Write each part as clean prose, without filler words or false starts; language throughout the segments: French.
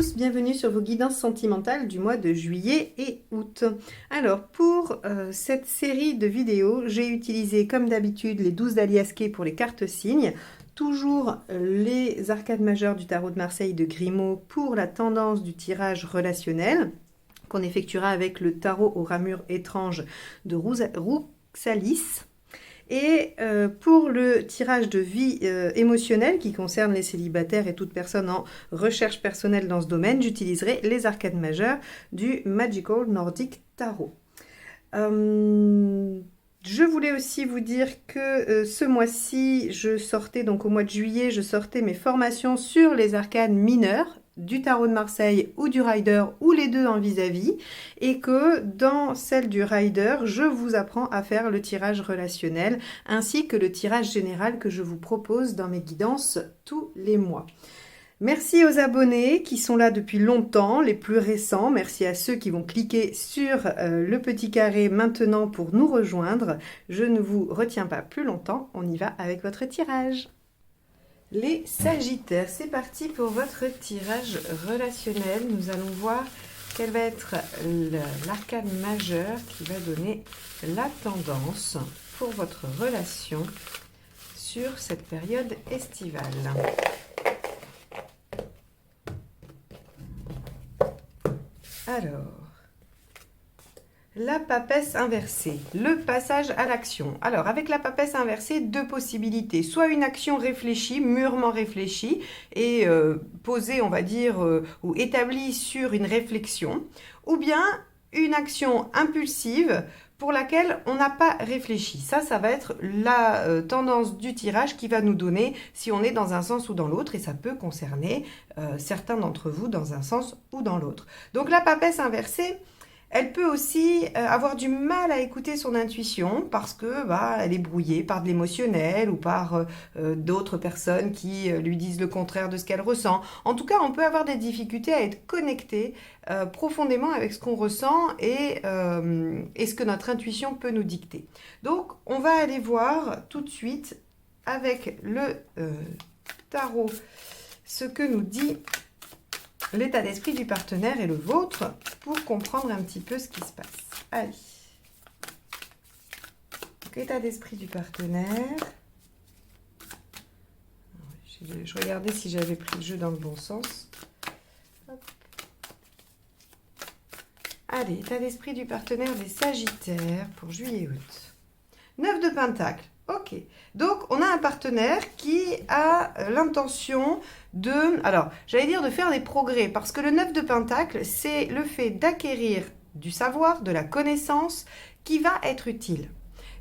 tous, bienvenue sur vos guidances sentimentales du mois de juillet et août. Alors pour cette série de vidéos, j'ai utilisé comme d'habitude les 12 d'Aliasqué pour les cartes signes, toujours les arcades majeures du tarot de Marseille de Grimaud pour la tendance du tirage relationnel qu'on effectuera avec le tarot aux ramures étranges de Rouksalis. Et pour le tirage de vie émotionnelle qui concerne les célibataires et toute personne en recherche personnelle dans ce domaine, j'utiliserai les arcades majeures du Magical Nordic Tarot. Je voulais aussi vous dire que ce mois-ci, donc au mois de juillet, je sortais mes formations sur les arcades mineures du tarot de Marseille ou du Rider ou les deux en vis-à-vis et que dans celle du Rider, je vous apprends à faire le tirage relationnel ainsi que le tirage général que je vous propose dans mes guidances tous les mois. Merci aux abonnés qui sont là depuis longtemps, les plus récents. Merci à ceux qui vont cliquer sur le petit carré maintenant pour nous rejoindre. Je ne vous retiens pas plus longtemps, on y va avec votre tirage. Les Sagittaires, c'est parti pour votre tirage relationnel. Nous allons voir quelle va être l'arcane majeure qui va donner la tendance pour votre relation sur cette période estivale. Alors, la papesse inversée, le passage à l'action. Alors, avec la papesse inversée, deux possibilités. Soit une action réfléchie, mûrement réfléchie, et posée, on va dire, ou établie sur une réflexion. Ou bien une action impulsive pour laquelle on n'a pas réfléchi. Ça va être la tendance du tirage qui va nous donner si on est dans un sens ou dans l'autre. Et ça peut concerner certains d'entre vous dans un sens ou dans l'autre. Donc, la papesse inversée, elle peut aussi avoir du mal à écouter son intuition parce que elle est brouillée par de l'émotionnel ou par d'autres personnes qui lui disent le contraire de ce qu'elle ressent. En tout cas, on peut avoir des difficultés à être connecté profondément avec ce qu'on ressent et ce que notre intuition peut nous dicter. Donc, on va aller voir tout de suite avec le tarot ce que nous dit l'état d'esprit du partenaire et le vôtre pour comprendre un petit peu ce qui se passe. Allez. Donc, état d'esprit du partenaire. Je regardais si j'avais pris le jeu dans le bon sens. Hop. Allez, état d'esprit du partenaire des Sagittaires pour juillet-août. 9 de Pentacle. Ok, donc on a un partenaire qui a l'intention de, j'allais dire de faire des progrès, parce que le 9 de Pentacle, c'est le fait d'acquérir du savoir, de la connaissance qui va être utile.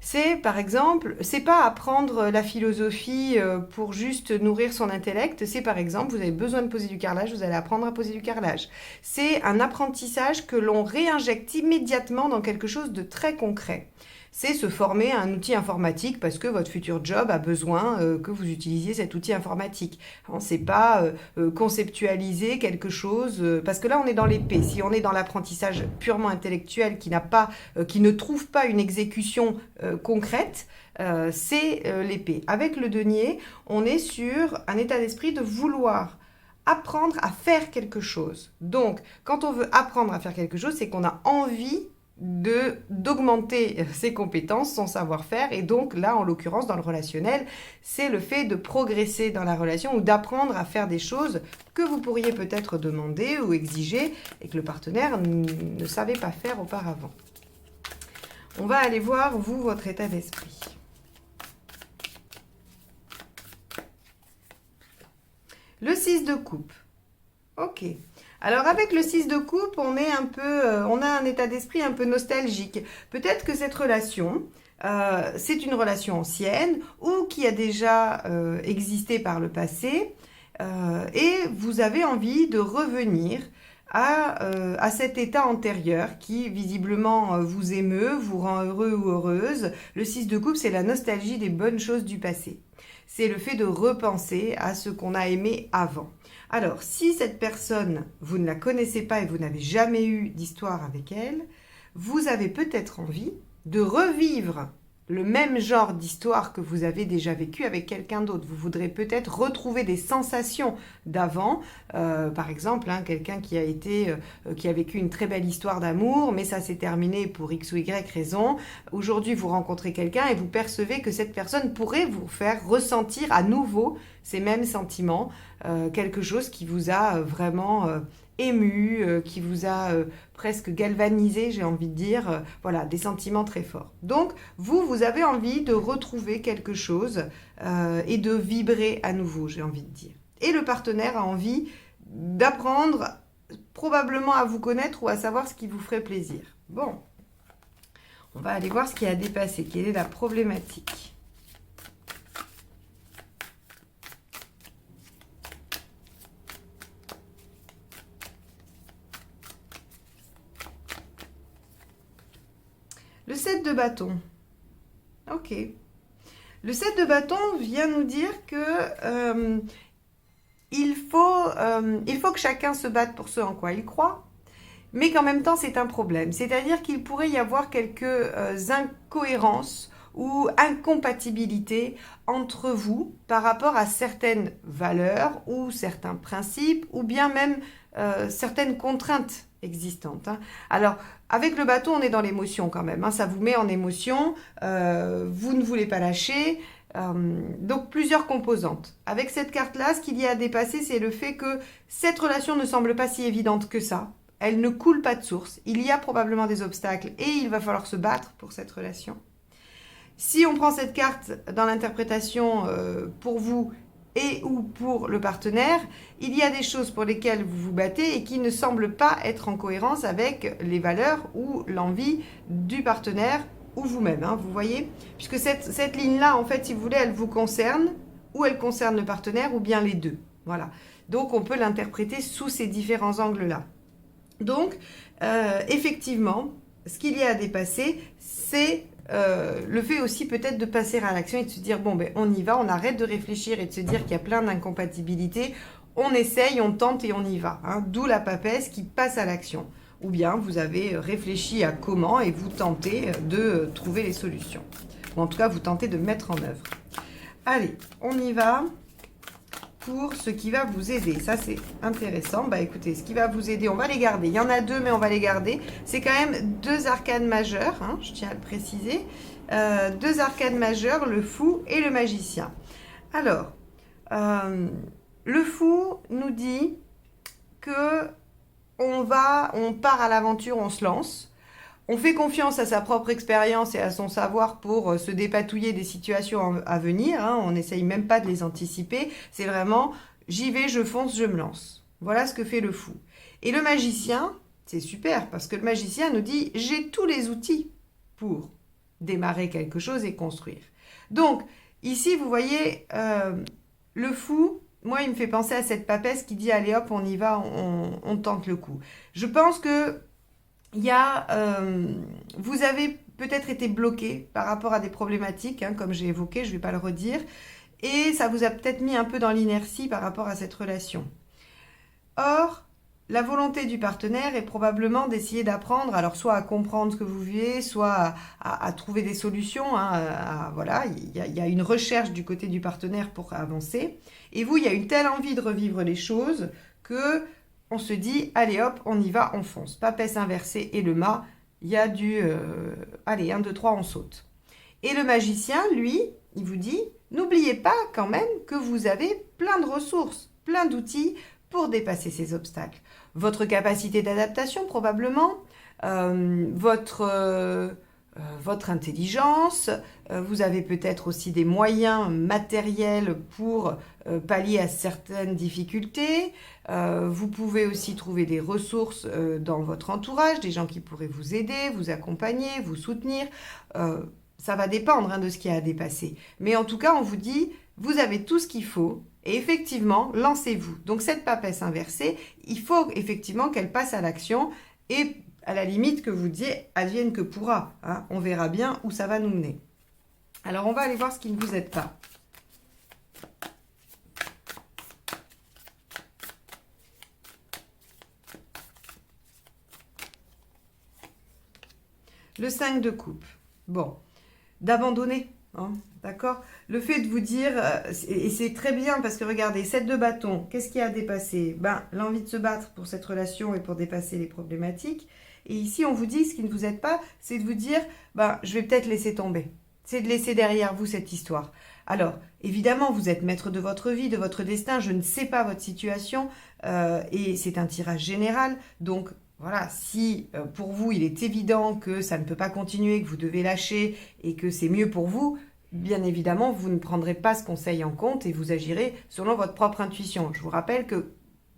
C'est par exemple, c'est pas apprendre la philosophie pour juste nourrir son intellect, c'est par exemple, vous avez besoin de poser du carrelage, vous allez apprendre à poser du carrelage. C'est un apprentissage que l'on réinjecte immédiatement dans quelque chose de très concret. C'est se former à un outil informatique parce que votre futur job a besoin que vous utilisiez cet outil informatique. C'est pas conceptualiser quelque chose, parce que là on est dans l'épée. Si on est dans l'apprentissage purement intellectuel qui ne trouve pas une exécution concrète, c'est l'épée. Avec le denier, on est sur un état d'esprit de vouloir apprendre à faire quelque chose. Donc, quand on veut apprendre à faire quelque chose, c'est qu'on a envie d'augmenter ses compétences, son savoir-faire, et donc là, en l'occurrence, dans le relationnel, c'est le fait de progresser dans la relation ou d'apprendre à faire des choses que vous pourriez peut-être demander ou exiger et que le partenaire ne savait pas faire auparavant. On va aller voir, vous, votre état d'esprit. Le 6 de coupe. Ok. Alors avec le 6 de coupe, on a un état d'esprit un peu nostalgique. Peut-être que cette relation, c'est une relation ancienne ou qui a déjà existé par le passé et vous avez envie de revenir à cet état antérieur qui visiblement vous émeut, vous rend heureux ou heureuse. Le 6 de coupe, c'est la nostalgie des bonnes choses du passé. C'est le fait de repenser à ce qu'on a aimé avant. Alors, si cette personne, vous ne la connaissez pas et vous n'avez jamais eu d'histoire avec elle, vous avez peut-être envie de revivre le même genre d'histoire que vous avez déjà vécu avec quelqu'un d'autre. Vous voudrez peut-être retrouver des sensations d'avant. Par exemple, hein, quelqu'un qui a vécu une très belle histoire d'amour, mais ça s'est terminé pour X ou Y raison. Aujourd'hui, vous rencontrez quelqu'un et vous percevez que cette personne pourrait vous faire ressentir à nouveau ces mêmes sentiments, quelque chose qui vous a vraiment ému, qui vous a presque galvanisé, j'ai envie de dire, voilà, des sentiments très forts. Donc, vous avez envie de retrouver quelque chose et de vibrer à nouveau, j'ai envie de dire. Et le partenaire a envie d'apprendre probablement à vous connaître ou à savoir ce qui vous ferait plaisir. Bon, on va aller voir ce qui a dépassé, quelle est la problématique. Le 7 de bâton. Ok. Le 7 de bâton vient nous dire que il faut que chacun se batte pour ce en quoi il croit, mais qu'en même temps c'est un problème. C'est-à-dire qu'il pourrait y avoir quelques incohérences ou incompatibilités entre vous par rapport à certaines valeurs ou certains principes ou bien même certaines contraintes existantes. Hein. Alors, avec le bâton, on est dans l'émotion quand même. Hein. Ça vous met en émotion, vous ne voulez pas lâcher. Donc, plusieurs composantes. Avec cette carte-là, ce qu'il y a à dépasser, c'est le fait que cette relation ne semble pas si évidente que ça. Elle ne coule pas de source. Il y a probablement des obstacles et il va falloir se battre pour cette relation. Si on prend cette carte dans l'interprétation pour vous et ou pour le partenaire, il y a des choses pour lesquelles vous vous battez et qui ne semblent pas être en cohérence avec les valeurs ou l'envie du partenaire ou vous-même, hein, vous voyez. Puisque cette ligne-là, en fait, si vous voulez, elle vous concerne ou elle concerne le partenaire ou bien les deux. Voilà. Donc, on peut l'interpréter sous ces différents angles-là. Donc, effectivement, ce qu'il y a à dépasser, c'est le fait aussi peut-être de passer à l'action et de se dire, bon, ben, on y va, on arrête de réfléchir et de se dire qu'il y a plein d'incompatibilités, on essaye, on tente et on y va. Hein. D'où la papesse qui passe à l'action. Ou bien vous avez réfléchi à comment et vous tentez de trouver les solutions. Ou en tout cas, vous tentez de mettre en œuvre. Allez, on y va pour ce qui va vous aider. Ça, c'est intéressant. Bah écoutez, ce qui va vous aider, on va les garder. Il y en a deux, mais on va les garder. C'est quand même deux arcanes majeures, hein, je tiens à le préciser. Deux arcanes majeures, le fou et le magicien. Alors, le fou nous dit que on part à l'aventure, on se lance. On fait confiance à sa propre expérience et à son savoir pour se dépatouiller des situations à venir. Hein. On n'essaye même pas de les anticiper. C'est vraiment, j'y vais, je fonce, je me lance. Voilà ce que fait le fou. Et le magicien, c'est super, parce que le magicien nous dit, j'ai tous les outils pour démarrer quelque chose et construire. Donc, ici, vous voyez, le fou, moi, il me fait penser à cette papesse qui dit, allez hop, on y va, on tente le coup. Je pense que vous avez peut-être été bloqué par rapport à des problématiques, hein, comme j'ai évoqué, je ne vais pas le redire, et ça vous a peut-être mis un peu dans l'inertie par rapport à cette relation. Or, la volonté du partenaire est probablement d'essayer d'apprendre, alors soit à comprendre ce que vous vivez, soit à trouver des solutions. Hein, voilà, il y a une recherche du côté du partenaire pour avancer. Et vous, il y a une telle envie de revivre les choses que on se dit, allez hop, on y va, on fonce. Papesse inversée et le mât, il y a allez, 1, 2, 3, on saute. Et le magicien, lui, il vous dit, n'oubliez pas quand même que vous avez plein de ressources, plein d'outils pour dépasser ces obstacles. Votre capacité d'adaptation, probablement, votre intelligence, vous avez peut-être aussi des moyens matériels pour pallier à certaines difficultés. Vous pouvez aussi trouver des ressources dans votre entourage, des gens qui pourraient vous aider, vous accompagner, vous soutenir. Ça va dépendre hein, de ce qu'il y a à dépasser. Mais en tout cas, on vous dit, vous avez tout ce qu'il faut. Et effectivement, lancez-vous. Donc cette papesse inversée, il faut effectivement qu'elle passe à l'action et à la limite que vous disiez, advienne que pourra. Hein, on verra bien où ça va nous mener. Alors on va aller voir ce qui ne vous aide pas. Le 5 de coupe. Bon. d'abandonner. Hein, d'accord? Le fait de vous dire, et c'est très bien parce que regardez, 7 de bâton, qu'est-ce qui a dépassé? Ben, l'envie de se battre pour cette relation et pour dépasser les problématiques. Et ici, on vous dit, ce qui ne vous aide pas, c'est de vous dire, ben, je vais peut-être laisser tomber. C'est de laisser derrière vous cette histoire. Alors, évidemment, vous êtes maître de votre vie, de votre destin, je ne sais pas votre situation, et c'est un tirage général, donc voilà, si pour vous il est évident que ça ne peut pas continuer, que vous devez lâcher et que c'est mieux pour vous, bien évidemment, vous ne prendrez pas ce conseil en compte et vous agirez selon votre propre intuition. Je vous rappelle que,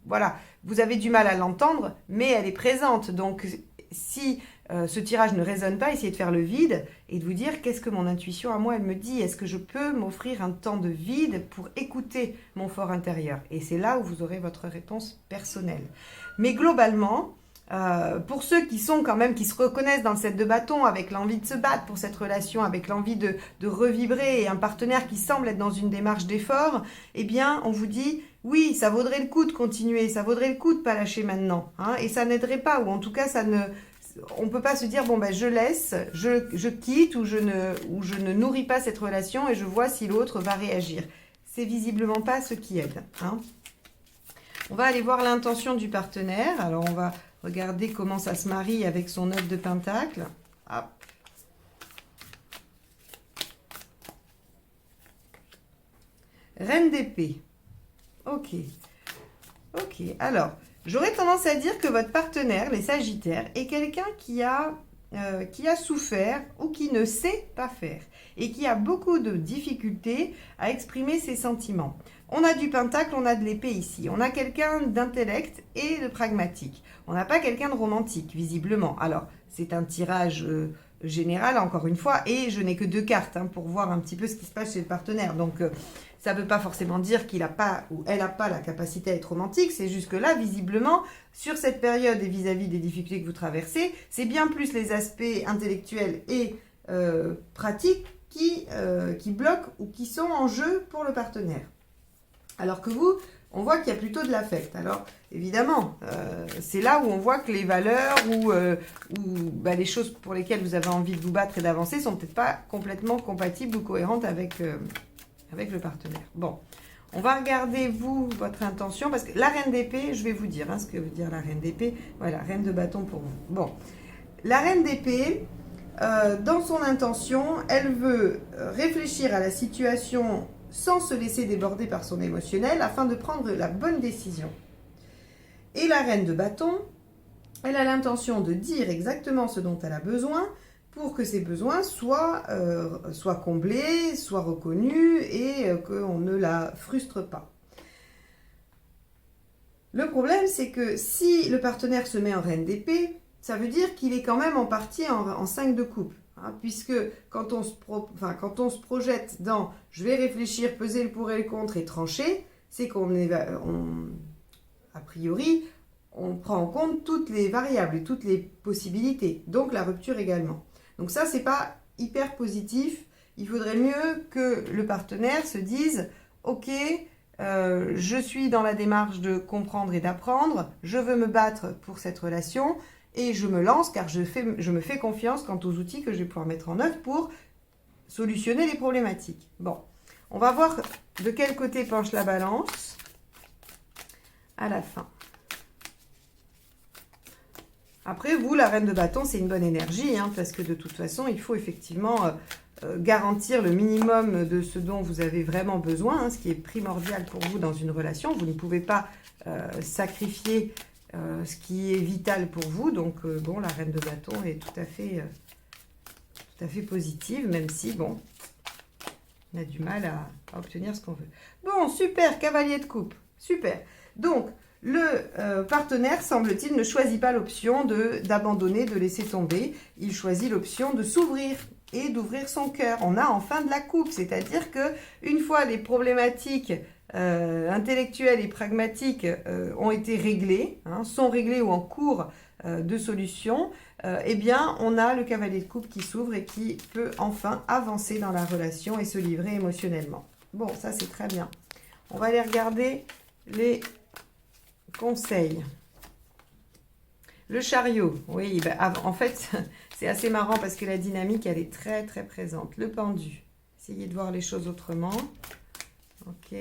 voilà, vous avez du mal à l'entendre, mais elle est présente, donc si ce tirage ne résonne pas, essayez de faire le vide et de vous dire qu'est-ce que mon intuition à moi elle me dit. Est-ce que je peux m'offrir un temps de vide pour écouter mon fort intérieur? Et c'est là où vous aurez votre réponse personnelle. Mais globalement, pour ceux qui sont quand même, qui se reconnaissent dans le 7 de bâton avec l'envie de se battre pour cette relation, avec l'envie de revibrer et un partenaire qui semble être dans une démarche d'effort, eh bien on vous dit oui, ça vaudrait le coup de continuer, ça vaudrait le coup de pas lâcher maintenant, hein, et ça n'aiderait pas, ou en tout cas on ne peut pas se dire bon ben je laisse, je quitte ou je ne nourris pas cette relation et je vois si l'autre va réagir. C'est visiblement pas ce qui aide. Hein. On va aller voir l'intention du partenaire. Alors on va regarder comment ça se marie avec son 9 de pentacle. Hop. Reine d'épée. Ok. Ok. Alors, j'aurais tendance à dire que votre partenaire, les Sagittaires, est quelqu'un qui a souffert ou qui ne sait pas faire et qui a beaucoup de difficultés à exprimer ses sentiments. On a du pentacle, on a de l'épée ici. On a quelqu'un d'intellect et de pragmatique. On n'a pas quelqu'un de romantique, visiblement. Alors, c'est un tirage général, encore une fois, et je n'ai que 2 cartes hein, pour voir un petit peu ce qui se passe chez le partenaire. Donc, ça ne veut pas forcément dire qu'il n'a pas ou elle n'a pas la capacité à être romantique. C'est juste que là, visiblement, sur cette période et vis-à-vis des difficultés que vous traversez, c'est bien plus les aspects intellectuels et pratiques qui bloquent ou qui sont en jeu pour le partenaire. Alors que vous, on voit qu'il y a plutôt de l'affect. Alors, évidemment, c'est là où on voit que les valeurs ou les choses pour lesquelles vous avez envie de vous battre et d'avancer sont peut-être pas complètement compatibles ou cohérentes avec le partenaire. Bon, on va regarder, vous, votre intention, parce que la reine d'épée, je vais vous dire ce que veut dire la reine d'épée. Voilà, reine de bâton pour vous. Bon, la reine d'épée, dans son intention, elle veut réfléchir à la situation sans se laisser déborder par son émotionnel afin de prendre la bonne décision. Et la reine de bâton, elle a l'intention de dire exactement ce dont elle a besoin pour que ses besoins soient comblés, soient reconnus et qu'on ne la frustre pas. Le problème, c'est que si le partenaire se met en reine d'épée, ça veut dire qu'il est quand même en partie en 5 de coupe. Hein, puisque quand on se projette dans « je vais réfléchir, peser le pour et le contre et trancher », c'est a priori, on prend en compte toutes les variables et toutes les possibilités, donc la rupture également. Donc ça, c'est pas hyper positif. Il faudrait mieux que le partenaire se dise « ok, je suis dans la démarche de comprendre et d'apprendre, je veux me battre pour cette relation ». Et je me lance car je me fais confiance quant aux outils que je vais pouvoir mettre en œuvre pour solutionner les problématiques. Bon, on va voir de quel côté penche la balance à la fin. Après, vous, la reine de bâton, c'est une bonne énergie, hein, parce que de toute façon, il faut effectivement garantir le minimum de ce dont vous avez vraiment besoin, hein, ce qui est primordial pour vous dans une relation. Vous ne pouvez pas sacrifier ce qui est vital pour vous. Donc, bon, la reine de bâton est tout à fait positive, même si, bon, on a du mal à obtenir ce qu'on veut. Bon, super, cavalier de coupe, super. Donc, le partenaire, semble-t-il, ne choisit pas l'option d'abandonner, de laisser tomber. Il choisit l'option de s'ouvrir et d'ouvrir son cœur. On a enfin de la coupe, c'est-à-dire que une fois les problématiques intellectuelles et pragmatiques ont été réglées, hein, sont réglées ou en cours de solution, eh bien, on a le cavalier de coupe qui s'ouvre et qui peut enfin avancer dans la relation et se livrer émotionnellement. Bon, ça c'est très bien. On va aller regarder les conseils. Le chariot, oui, en fait, c'est assez marrant parce que la dynamique, elle est très, très présente. Le pendu, essayez de voir les choses autrement. Ok.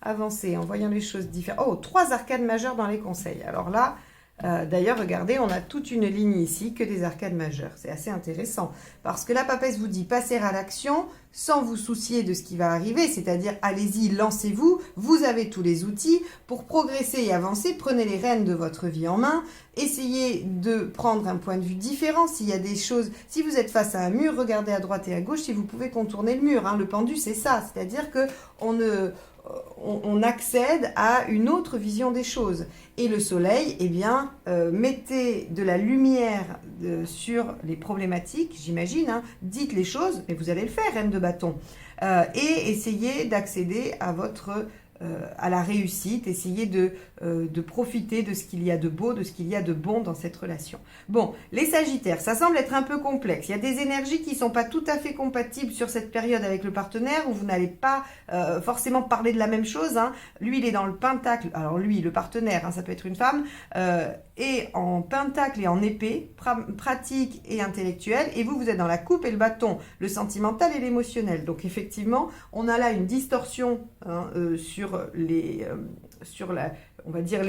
Avancez en voyant les choses différentes. Oh, 3 arcades majeures dans les conseils. Alors là, d'ailleurs, regardez, on a toute une ligne ici que des arcades majeures. C'est assez intéressant parce que la papesse vous dit passer à l'action sans vous soucier de ce qui va arriver, c'est-à-dire allez-y, lancez-vous, vous avez tous les outils pour progresser et avancer, prenez les rênes de votre vie en main, essayez de prendre un point de vue différent, s'il y a des choses, si vous êtes face à un mur, regardez à droite et à gauche si vous pouvez contourner le mur, hein. Le pendu c'est ça, c'est-à-dire que on accède à une autre vision des choses. Et le soleil, eh bien, mettez de la lumière sur les problématiques, j'imagine, hein. Dites les choses, mais vous allez le faire, reine de bâton. Et essayez d'accéder à la réussite, essayez de profiter de ce qu'il y a de beau, de ce qu'il y a de bon dans cette relation. Bon, les Sagittaires, ça semble être un peu complexe. Il y a des énergies qui ne sont pas tout à fait compatibles sur cette période avec le partenaire, où vous n'allez pas forcément parler de la même chose, hein. Lui, il est dans le pentacle, alors lui, le partenaire, hein, ça peut être une femme, et en pentacle et en épée, pratique et intellectuelle, et vous êtes dans la coupe et le bâton, le sentimental et l'émotionnel. Donc effectivement, on a là une distorsion, hein, on va dire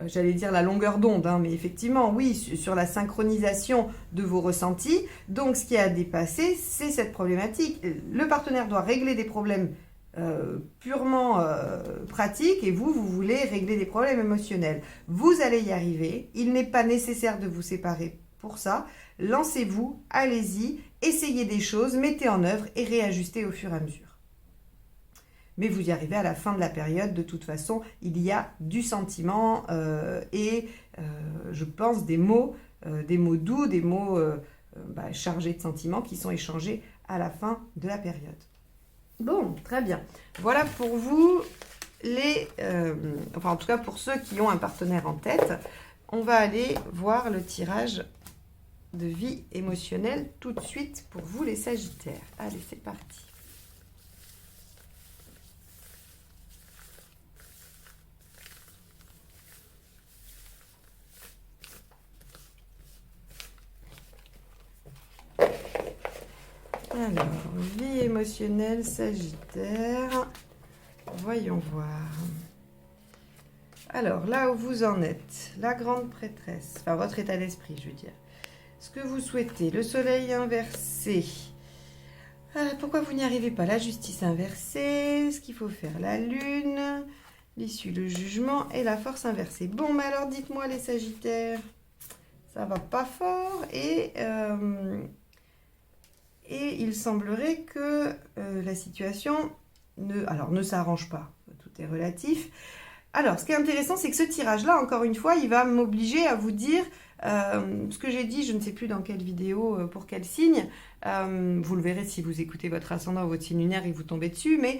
j'allais dire la longueur d'onde, hein, mais effectivement, oui, sur la synchronisation de vos ressentis. Donc, ce qui a dépassé, c'est cette problématique. Le partenaire doit régler des problèmes purement pratiques et vous voulez régler des problèmes émotionnels. Vous allez y arriver. Il n'est pas nécessaire de vous séparer pour ça. Lancez-vous, allez-y, essayez des choses, mettez en œuvre et réajustez au fur et à mesure. Mais vous y arrivez à la fin de la période, de toute façon, il y a du sentiment et je pense des mots doux, des mots chargés de sentiments qui sont échangés à la fin de la période. Bon, très bien. Voilà pour vous, en tout cas pour ceux qui ont un partenaire en tête. On va aller voir le tirage de vie émotionnelle tout de suite pour vous les Sagittaires. Allez, c'est parti. Alors, vie émotionnelle, Sagittaire. Voyons voir. Alors, là où vous en êtes, la grande prêtresse, enfin votre état d'esprit, je veux dire. Ce que vous souhaitez, le soleil inversé. Pourquoi vous n'y arrivez pas? La justice inversée, ce qu'il faut faire, la lune, l'issue, le jugement et la force inversée. Bon, mais alors dites-moi les Sagittaires, ça va pas fort et il semblerait que la situation ne s'arrange pas. Tout est relatif. Alors, ce qui est intéressant, c'est que ce tirage-là, encore une fois, il va m'obliger à vous dire ce que j'ai dit, je ne sais plus dans quelle vidéo, pour quel signe. Vous le verrez si vous écoutez votre ascendant ou votre signe lunaire et que vous tombez dessus. Mais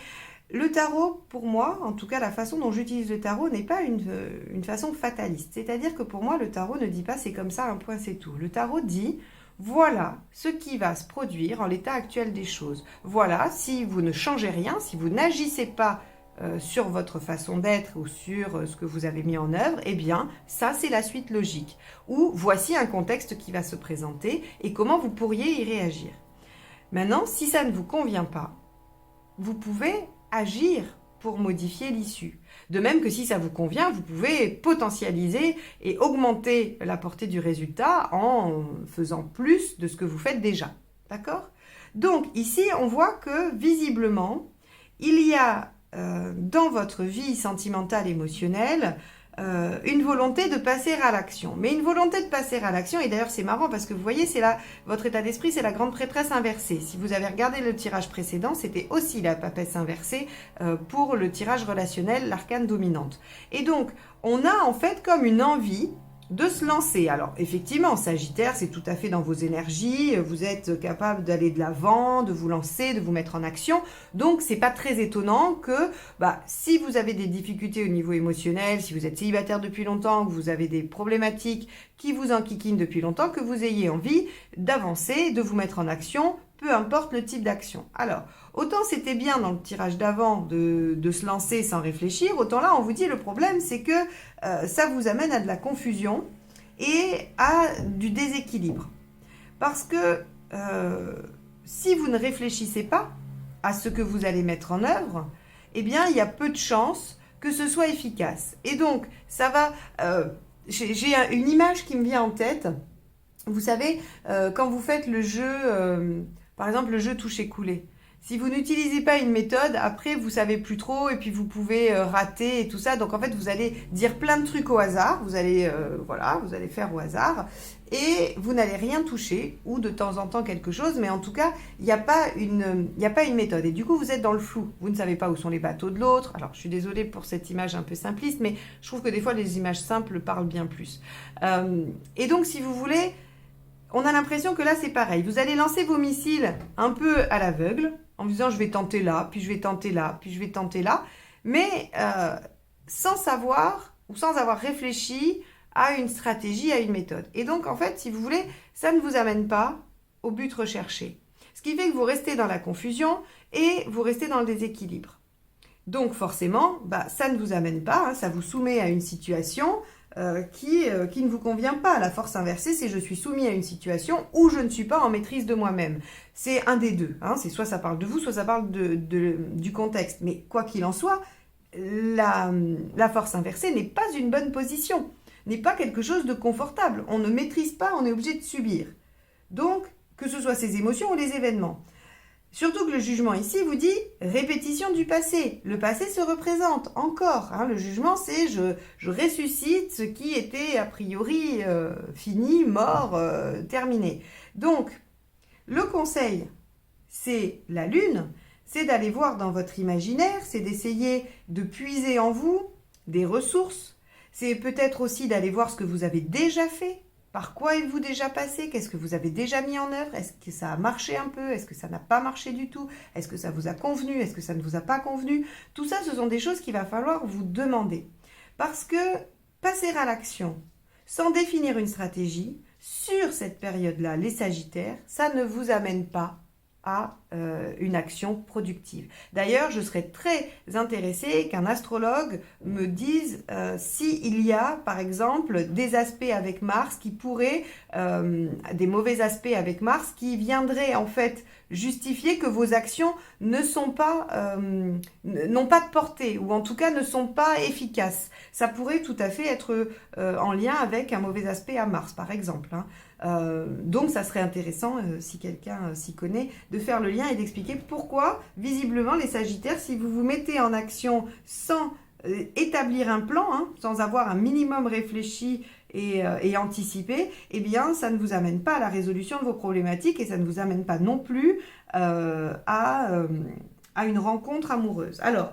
le tarot, pour moi, en tout cas, la façon dont j'utilise le tarot n'est pas une façon fataliste. C'est-à-dire que pour moi, le tarot ne dit pas c'est comme ça, un point, c'est tout. Le tarot dit... Voilà ce qui va se produire en l'état actuel des choses. Voilà, si vous ne changez rien, si vous n'agissez pas sur votre façon d'être ou sur ce que vous avez mis en œuvre, eh bien, ça, c'est la suite logique. Ou voici un contexte qui va se présenter et comment vous pourriez y réagir. Maintenant, si ça ne vous convient pas, vous pouvez agir pour modifier l'issue. De même que si ça vous convient, vous pouvez potentialiser et augmenter la portée du résultat en faisant plus de ce que vous faites déjà. D'accord? Donc ici, on voit que visiblement, il y a dans votre vie sentimentale, émotionnelle, une volonté de passer à l'action. Mais une volonté de passer à l'action, et d'ailleurs c'est marrant parce que vous voyez, votre état d'esprit, c'est la grande prêtresse inversée. Si vous avez regardé le tirage précédent, c'était aussi la papesse inversée pour le tirage relationnel, l'arcane dominante. Et donc, on a en fait comme une envie de se lancer. Alors, effectivement, Sagittaire, c'est tout à fait dans vos énergies, vous êtes capable d'aller de l'avant, de vous lancer, de vous mettre en action. Donc, c'est pas très étonnant que, si vous avez des difficultés au niveau émotionnel, si vous êtes célibataire depuis longtemps, que vous avez des problématiques qui vous enquiquinent depuis longtemps, que vous ayez envie d'avancer, de vous mettre en action, peu importe le type d'action. Alors, Autant c'était bien dans le tirage d'avant de se lancer sans réfléchir, autant là on vous dit le problème c'est que ça vous amène à de la confusion et à du déséquilibre. Parce que si vous ne réfléchissez pas à ce que vous allez mettre en œuvre, eh bien il y a peu de chances que ce soit efficace. Et donc ça va... j'ai une image qui me vient en tête. Vous savez, quand vous faites le jeu, par exemple le jeu toucher-couler, si vous n'utilisez pas une méthode, après vous savez plus trop et puis vous pouvez rater et tout ça. Donc en fait vous allez dire plein de trucs au hasard, vous allez faire au hasard et vous n'allez rien toucher ou de temps en temps quelque chose, mais en tout cas il n'y a pas une méthode et du coup vous êtes dans le flou. Vous ne savez pas où sont les bateaux de l'autre. Alors je suis désolée pour cette image un peu simpliste, mais je trouve que des fois les images simples parlent bien plus. Et donc si vous voulez, on a l'impression que là c'est pareil. Vous allez lancer vos missiles un peu à l'aveugle, en vous disant je vais tenter là, puis je vais tenter là, puis je vais tenter là, mais sans savoir ou sans avoir réfléchi à une stratégie, à une méthode. Et donc en fait, si vous voulez, ça ne vous amène pas au but recherché. Ce qui fait que vous restez dans la confusion et vous restez dans le déséquilibre. Donc forcément, ça ne vous amène pas, ça vous soumet à une situation qui ne vous convient pas. La force inversée, c'est je suis soumis à une situation où je ne suis pas en maîtrise de moi-même. C'est un des deux. C'est soit ça parle de vous, soit ça parle du contexte. Mais quoi qu'il en soit, la force inversée n'est pas une bonne position, n'est pas quelque chose de confortable. On ne maîtrise pas, on est obligé de subir. Donc, que ce soit ses émotions ou les événements. Surtout que le jugement ici vous dit répétition du passé. Le passé se représente encore. Le jugement, c'est je ressuscite ce qui était a priori fini, mort, terminé. Donc, le conseil, c'est la lune, c'est d'aller voir dans votre imaginaire, c'est d'essayer de puiser en vous des ressources. C'est peut-être aussi d'aller voir ce que vous avez déjà fait. Par quoi êtes-vous déjà passé? Qu'est-ce que vous avez déjà mis en œuvre? Est-ce que ça a marché un peu? Est-ce que ça n'a pas marché du tout? Est-ce que ça vous a convenu? Est-ce que ça ne vous a pas convenu? Tout ça, ce sont des choses qu'il va falloir vous demander. Parce que passer à l'action sans définir une stratégie, sur cette période-là, les Sagittaires, ça ne vous amène pas à une action productive. D'ailleurs, je serais très intéressée qu'un astrologue me dise s'il y a, par exemple, des aspects avec Mars qui pourraient, des mauvais aspects avec Mars qui viendraient en fait justifier que vos actions ne sont pas, n'ont pas de portée ou en tout cas ne sont pas efficaces. Ça pourrait tout à fait être en lien avec un mauvais aspect à Mars, par exemple. Donc ça serait intéressant, si quelqu'un s'y connaît, de faire le lien et d'expliquer pourquoi, visiblement, les Sagittaires, si vous vous mettez en action sans établir un plan, sans avoir un minimum réfléchi et anticipé, eh bien, ça ne vous amène pas à la résolution de vos problématiques et ça ne vous amène pas non plus à une rencontre amoureuse. Alors,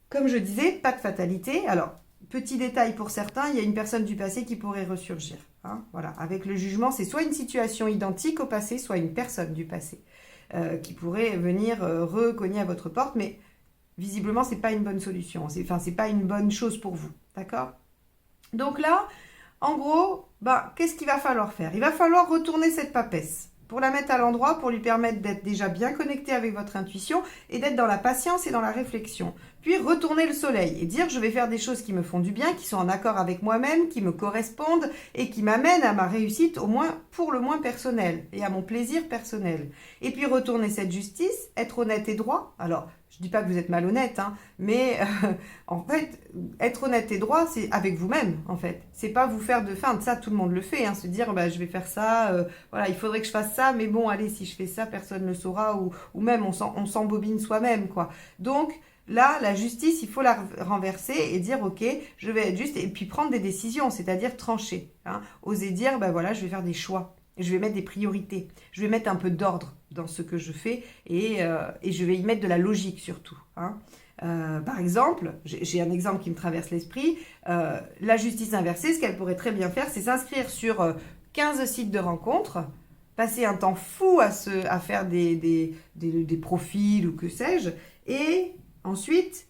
comme je disais, pas de fatalité. Alors, petit détail pour certains, il y a une personne du passé qui pourrait ressurgir. Voilà. Avec le jugement, c'est soit une situation identique au passé, soit une personne du passé qui pourrait venir recogner à votre porte, mais visiblement, c'est pas une bonne solution. C'est pas une bonne chose pour vous. D'accord? Donc là, en gros, qu'est-ce qu'il va falloir faire? Il va falloir retourner cette papesse pour la mettre à l'endroit, pour lui permettre d'être déjà bien connecté avec votre intuition et d'être dans la patience et dans la réflexion. Puis retourner le soleil et dire je vais faire des choses qui me font du bien, qui sont en accord avec moi-même, qui me correspondent et qui m'amènent à ma réussite au moins pour le moins personnelle et à mon plaisir personnel. Et puis retourner cette justice, être honnête et droit. Alors, je ne dis pas que vous êtes malhonnête, mais en fait, être honnête et droit, c'est avec vous-même, en fait. C'est pas vous faire de feinte, ça, tout le monde le fait, se dire, je vais faire ça, voilà, il faudrait que je fasse ça, mais bon, allez, si je fais ça, personne ne le saura, ou même on s'embobine soi-même, quoi. Donc, là, la justice, il faut la renverser et dire, ok, je vais être juste, et puis prendre des décisions, c'est-à-dire trancher. Oser dire, voilà, je vais faire des choix. Je vais mettre des priorités, je vais mettre un peu d'ordre dans ce que je fais et je vais y mettre de la logique surtout. Par exemple, j'ai un exemple qui me traverse l'esprit, la justice inversée, ce qu'elle pourrait très bien faire, c'est s'inscrire sur 15 sites de rencontres, passer un temps fou à faire des profils ou que sais-je, et ensuite,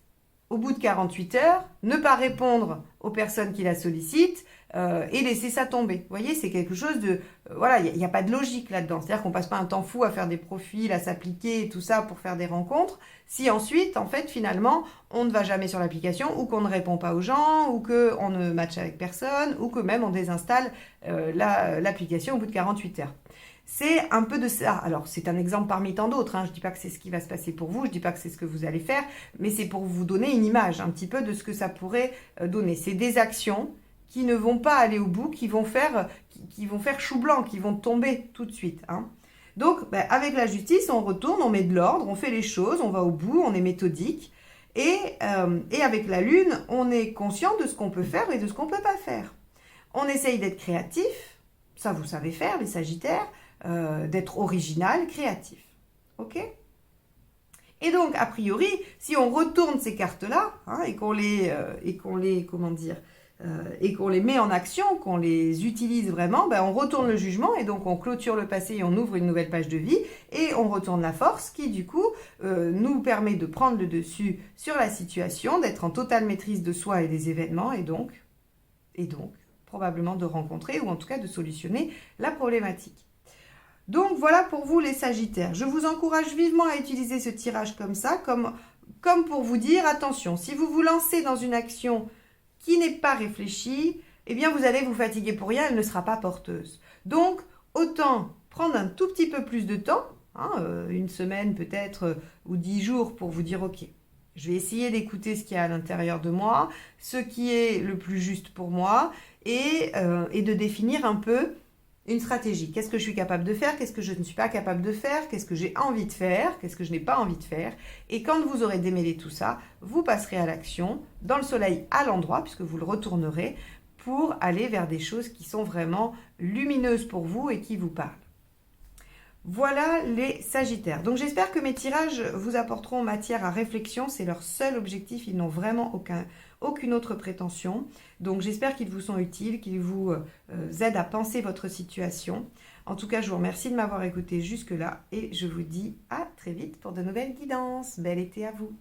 au bout de 48 heures, ne pas répondre aux personnes qui la sollicitent, et laisser ça tomber. Vous voyez, c'est quelque chose de... voilà, il n'y a pas de logique là-dedans. C'est-à-dire qu'on passe pas un temps fou à faire des profils, à s'appliquer et tout ça pour faire des rencontres, si ensuite, en fait, finalement, on ne va jamais sur l'application, ou qu'on ne répond pas aux gens, ou qu'on ne matche avec personne, ou que même on désinstalle l'application au bout de 48 heures. C'est un peu de ça. Alors, c'est un exemple parmi tant d'autres. Hein. Je ne dis pas que c'est ce qui va se passer pour vous, je ne dis pas que c'est ce que vous allez faire, mais c'est pour vous donner une image un petit peu de ce que ça pourrait donner. C'est des actions qui ne vont pas aller au bout, qui vont faire chou blanc, qui vont tomber tout de suite. Hein. Donc, avec la justice, on retourne, on met de l'ordre, on fait les choses, on va au bout, on est méthodique. Et avec la Lune, on est conscient de ce qu'on peut faire et de ce qu'on ne peut pas faire. On essaye d'être créatif, ça vous savez faire, les Sagittaires, d'être original, créatif. Ok ? Et donc, a priori, si on retourne ces cartes-là, hein, et qu'on les met en action, qu'on les utilise vraiment, on retourne le jugement et donc on clôture le passé et on ouvre une nouvelle page de vie et on retourne la force qui, du coup, nous permet de prendre le dessus sur la situation, d'être en totale maîtrise de soi et des événements et donc, probablement de rencontrer ou en tout cas de solutionner la problématique. Donc voilà pour vous les Sagittaires. Je vous encourage vivement à utiliser ce tirage comme ça, comme pour vous dire, attention, si vous vous lancez dans une action qui n'est pas réfléchie, eh bien vous allez vous fatiguer pour rien, elle ne sera pas porteuse. Donc, autant prendre un tout petit peu plus de temps, hein, une semaine peut-être, ou 10 jours pour vous dire, ok, je vais essayer d'écouter ce qu'il y a à l'intérieur de moi, ce qui est le plus juste pour moi, et de définir un peu une stratégie. Qu'est-ce que je suis capable de faire? Qu'est-ce que je ne suis pas capable de faire? Qu'est-ce que j'ai envie de faire? Qu'est-ce que je n'ai pas envie de faire? Et quand vous aurez démêlé tout ça, vous passerez à l'action, dans le soleil à l'endroit, puisque vous le retournerez, pour aller vers des choses qui sont vraiment lumineuses pour vous et qui vous parlent. Voilà les Sagittaires. Donc j'espère que mes tirages vous apporteront matière à réflexion. C'est leur seul objectif. Ils n'ont vraiment aucune autre prétention. Donc j'espère qu'ils vous sont utiles, qu'ils vous aident à penser votre situation. En tout cas, je vous remercie de m'avoir écouté jusque-là et je vous dis à très vite pour de nouvelles guidances. Bel été à vous!